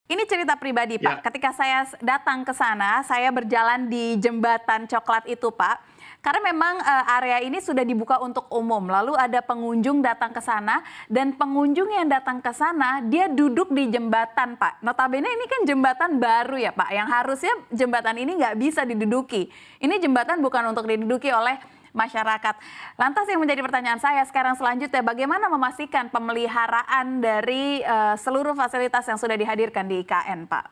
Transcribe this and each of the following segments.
Ini cerita pribadi, Pak. Ya, Ketika saya datang ke sana, saya berjalan di jembatan coklat itu, Pak. Karena memang area ini sudah dibuka untuk umum. Lalu ada pengunjung datang ke sana dan pengunjung yang datang ke sana dia duduk di jembatan, Pak. Notabene ini kan jembatan baru ya, Pak. Yang harusnya jembatan ini nggak bisa diduduki. Ini jembatan bukan untuk diduduki oleh masyarakat. Lantas yang menjadi pertanyaan saya sekarang selanjutnya, bagaimana memastikan pemeliharaan dari seluruh fasilitas yang sudah dihadirkan di IKN, Pak?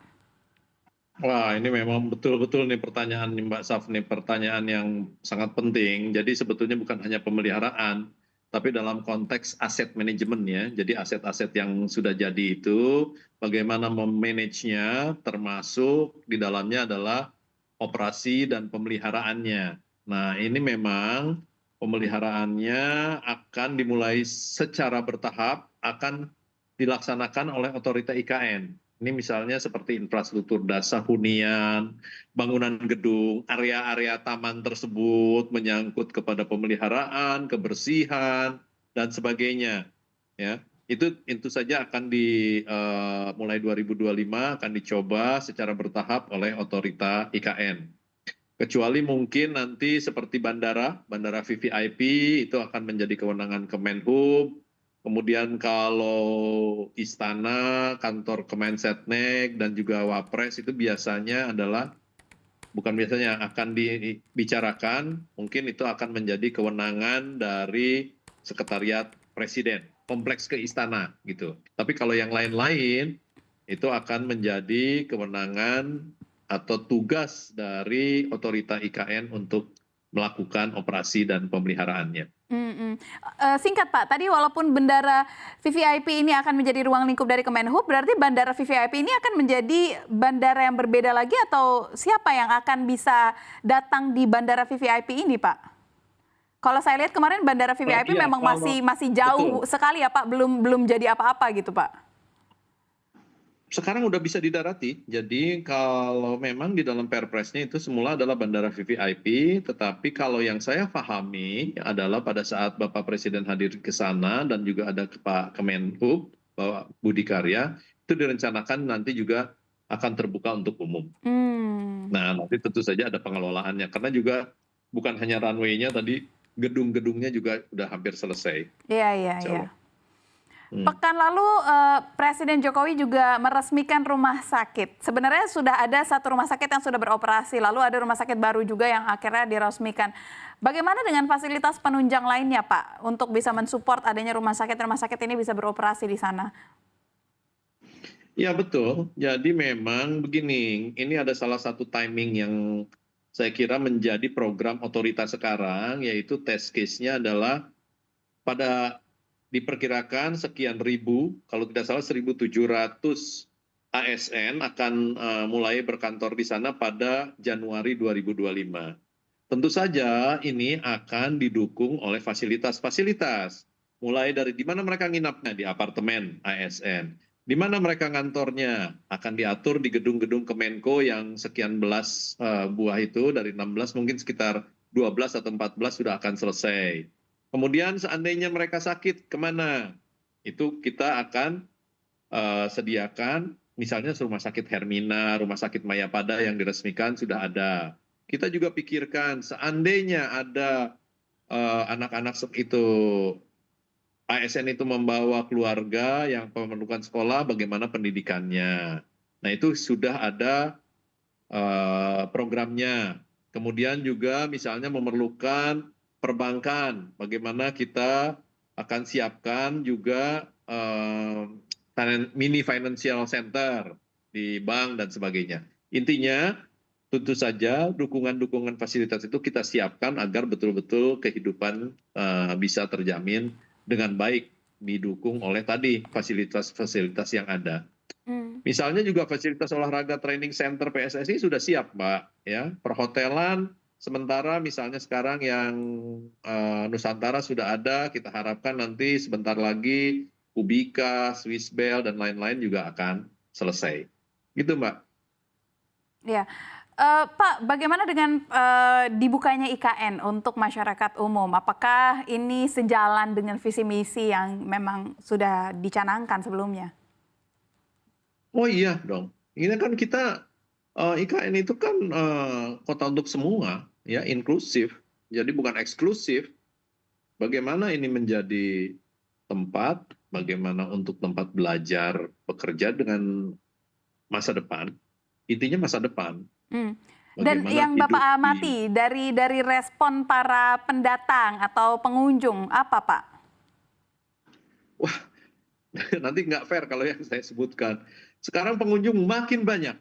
wah ini memang betul-betul nih pertanyaan nih Mbak Saf nih pertanyaan yang sangat penting. Jadi sebetulnya bukan hanya pemeliharaan, tapi dalam konteks aset manajemen ya. Jadi aset-aset yang sudah jadi itu bagaimana memanagenya, termasuk di dalamnya adalah operasi dan pemeliharaannya. Nah ini memang pemeliharaannya akan dimulai secara bertahap, akan dilaksanakan oleh otorita IKN. Ini misalnya seperti infrastruktur dasar hunian, bangunan gedung, area-area taman tersebut menyangkut kepada pemeliharaan, kebersihan, dan sebagainya. Ya, itu saja akan mulai 2025 akan dicoba secara bertahap oleh otorita IKN. Kecuali mungkin nanti seperti bandara, bandara VVIP itu akan menjadi kewenangan Kemenhub. Kemudian kalau istana, kantor Kemensetnek dan juga Wapres itu biasanya adalah bukan biasanya akan dibicarakan, mungkin itu akan menjadi kewenangan dari Sekretariat Presiden, kompleks ke istana gitu. Tapi kalau yang lain-lain itu akan menjadi kewenangan atau tugas dari otorita IKN untuk melakukan operasi dan pemeliharaannya. Mm-mm. Singkat Pak, tadi walaupun bandara VVIP ini akan menjadi ruang lingkup dari Kemenhub, berarti bandara VVIP ini akan menjadi bandara yang berbeda lagi atau siapa yang akan bisa datang di bandara VVIP ini, Pak? Kalau saya lihat kemarin bandara VVIP Iya, memang kalau masih betul. jauh sekali ya, Pak, belum jadi apa-apa gitu, Pak. Sekarang udah bisa didarati. Jadi kalau memang di dalam Perpresnya itu semula adalah bandara VVIP, tetapi kalau yang saya pahami adalah pada saat Bapak Presiden hadir ke sana dan juga ada Pak Kemenhub, Bapak Budi Karya, itu direncanakan nanti juga akan terbuka untuk umum. Hmm. Nah, nanti tentu saja ada pengelolaannya karena juga bukan hanya runway-nya tadi, gedung-gedungnya juga udah hampir selesai, Iya, iya, insya iya. Allah. Hmm. Pekan lalu Presiden Jokowi juga meresmikan rumah sakit. Sebenarnya sudah ada satu rumah sakit yang sudah beroperasi, lalu ada rumah sakit baru juga yang akhirnya diresmikan. Bagaimana dengan fasilitas penunjang lainnya, Pak, untuk bisa mensupport adanya rumah sakit ini bisa beroperasi di sana? Ya betul. Jadi memang begini, ini ada salah satu timing yang saya kira menjadi program otoritas sekarang, yaitu test case-nya adalah pada diperkirakan sekian ribu, kalau tidak salah 1.700 ASN akan mulai berkantor di sana pada Januari 2025. Tentu saja ini akan didukung oleh fasilitas-fasilitas. Mulai dari di mana mereka nginapnya, di apartemen ASN. Di mana mereka ngantornya akan diatur di gedung-gedung Kemenko yang sekian belas buah itu, dari 16 mungkin sekitar 12 atau 14 sudah akan selesai. Kemudian seandainya mereka sakit, kemana? Itu kita akan sediakan, misalnya rumah sakit Hermina, rumah sakit Mayapada yang diresmikan sudah ada. Kita juga pikirkan seandainya ada anak-anak itu ASN itu membawa keluarga yang memerlukan sekolah, bagaimana pendidikannya. Nah itu sudah ada programnya. Kemudian juga misalnya memerlukan perbankan, bagaimana kita akan siapkan juga mini financial center di bank dan sebagainya. Intinya tentu saja dukungan-dukungan fasilitas itu kita siapkan agar betul-betul kehidupan bisa terjamin dengan baik, didukung oleh tadi fasilitas-fasilitas yang ada. Hmm. Misalnya juga fasilitas olahraga training center PSSI sudah siap, Mbak. Ya, perhotelan sementara misalnya sekarang yang Nusantara sudah ada, kita harapkan nanti sebentar lagi Ubika, Swissbell dan lain-lain juga akan selesai. Gitu, Mbak. Ya, Pak, bagaimana dengan dibukanya IKN untuk masyarakat umum? Apakah ini sejalan dengan visi misi yang memang sudah dicanangkan sebelumnya? Oh iya dong, ini kan kita IKN itu kan kota untuk semua, ya inklusif, jadi bukan eksklusif. Bagaimana ini menjadi tempat, bagaimana untuk tempat belajar, bekerja dengan masa depan, intinya masa depan, Hmm. Dan bagaimana yang hidup Bapak di amati dari respon para pendatang atau pengunjung apa, Pak? wah, nanti nggak fair kalau yang saya sebutkan. Sekarang pengunjung makin banyak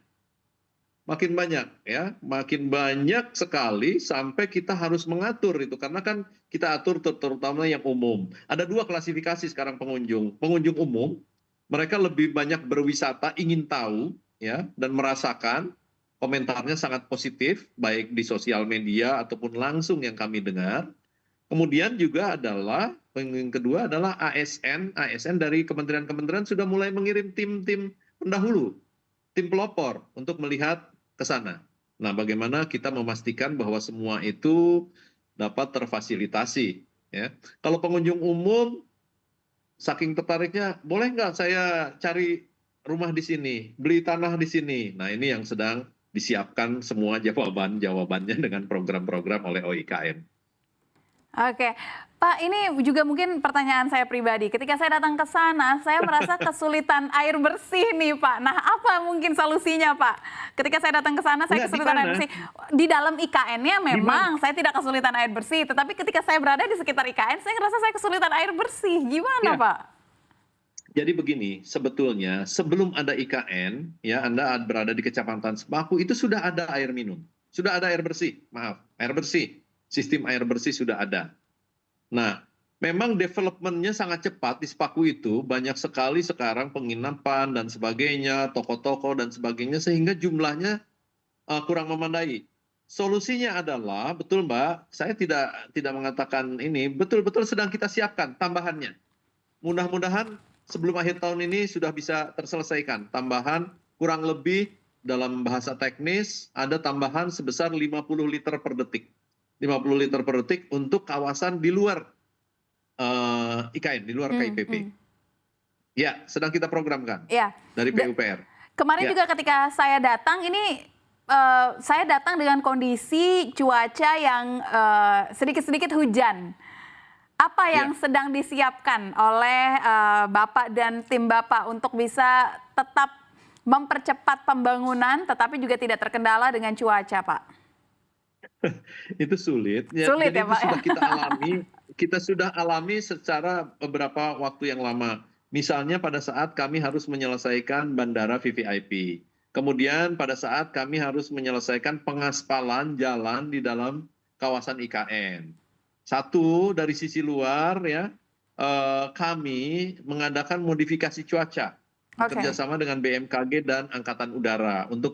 ya, makin banyak sekali sampai kita harus mengatur itu karena kan kita atur terutama yang umum. Ada dua klasifikasi sekarang pengunjung. Pengunjung umum, mereka lebih banyak berwisata, ingin tahu ya dan merasakan, komentarnya sangat positif baik di sosial media ataupun langsung yang kami dengar. Kemudian juga adalah yang kedua adalah ASN dari kementerian-kementerian sudah mulai mengirim tim-tim pendahulu, tim pelopor untuk melihat ke sana. Nah, bagaimana kita memastikan bahwa semua itu dapat terfasilitasi, ya. Kalau pengunjung umum saking tertariknya, boleh nggak saya cari rumah di sini, beli tanah di sini. Nah, ini yang sedang disiapkan semua jawabannya dengan program-program oleh OIKM. Oke, Pak, ini juga mungkin pertanyaan saya pribadi. Ketika saya datang ke sana, saya merasa kesulitan air bersih nih, Pak. Nah, apa mungkin solusinya, Pak? Ketika saya datang ke sana, saya Enggak, di kesulitan air mana? bersih. Di dalam IKN-nya Di mana? memang saya tidak kesulitan air bersih, tetapi ketika saya berada di sekitar IKN, saya ngerasa saya kesulitan air bersih. Gimana, Ya, Pak? jadi begini, sebetulnya sebelum ada IKN, ya Anda berada di Kecamatan Sepaku, itu sudah ada air minum. Sudah ada air bersih, maaf, air bersih. Sistem air bersih sudah ada. Nah, memang development-nya sangat cepat di Sepaku itu, banyak sekali sekarang penginapan dan sebagainya, toko-toko dan sebagainya, sehingga jumlahnya kurang memadai. Solusinya adalah, betul Mbak, saya tidak mengatakan ini, betul-betul sedang kita siapkan tambahannya. Mudah-mudahan sebelum akhir tahun ini sudah bisa terselesaikan. Tambahan kurang lebih dalam bahasa teknis ada tambahan sebesar 50 liter per detik. 50 liter per detik untuk kawasan di luar IKN, di luar Hmm, KIPP. hmm. Ya, sedang kita programkan Ya. dari Da- PUPR. Kemarin Ya, juga ketika saya datang ini saya datang dengan kondisi cuaca yang sedikit-sedikit hujan. Apa yang ya. sedang disiapkan oleh Bapak dan tim Bapak untuk bisa tetap mempercepat pembangunan tetapi juga tidak terkendala dengan cuaca, Pak? Itu sulit. Ya, Sulit jadi ya, itu Pak ya? sudah kita sudah alami secara beberapa waktu yang lama. Misalnya pada saat kami harus menyelesaikan bandara VVIP. Kemudian pada saat kami harus menyelesaikan pengaspalan jalan di dalam kawasan IKN. Satu dari sisi luar ya, kami mengadakan modifikasi cuaca bekerja Oke. sama dengan BMKG dan Angkatan Udara untuk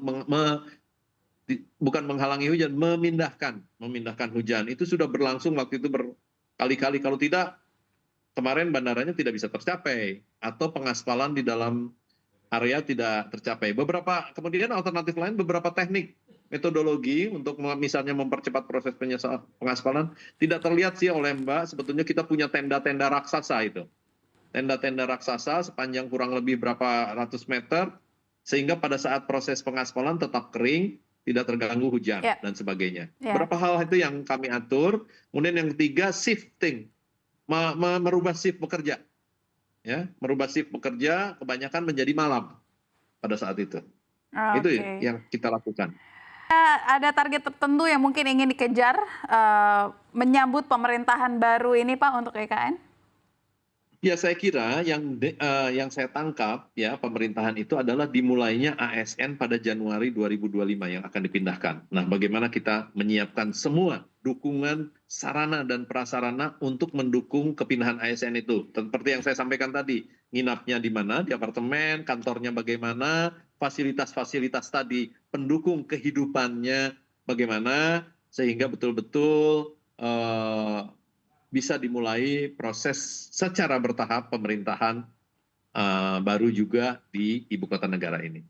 bukan menghalangi hujan, memindahkan hujan. Itu sudah berlangsung waktu itu berkali-kali. Kalau tidak, kemarin bandaranya tidak bisa tercapai atau pengaspalan di dalam area tidak tercapai. Kemudian alternatif lain, beberapa teknik metodologi untuk misalnya mempercepat proses pengaspalan tidak terlihat sih oleh Mbak. Sebetulnya kita punya tenda-tenda raksasa itu. Tenda-tenda raksasa sepanjang kurang lebih berapa ratus meter, sehingga pada saat proses pengaspalan tetap kering, tidak terganggu hujan, Ya, dan sebagainya. ya. Beberapa hal itu yang kami atur. Kemudian yang ketiga, shifting. Merubah shift bekerja. Ya, merubah shift bekerja kebanyakan menjadi malam pada saat itu. Itu Oke. yang kita lakukan. Ada target tertentu yang mungkin ingin dikejar menyambut pemerintahan baru ini, Pak, untuk EKN? Ya, saya kira yang saya tangkap ya pemerintahan itu adalah dimulainya ASN pada Januari 2025 yang akan dipindahkan. Nah, bagaimana kita menyiapkan semua dukungan sarana dan prasarana untuk mendukung kepindahan ASN itu. Seperti yang saya sampaikan tadi, nginapnya di mana, di apartemen, kantornya bagaimana, fasilitas-fasilitas tadi, pendukung kehidupannya bagaimana, sehingga betul-betul bisa dimulai proses secara bertahap pemerintahan baru juga di ibu kota negara ini.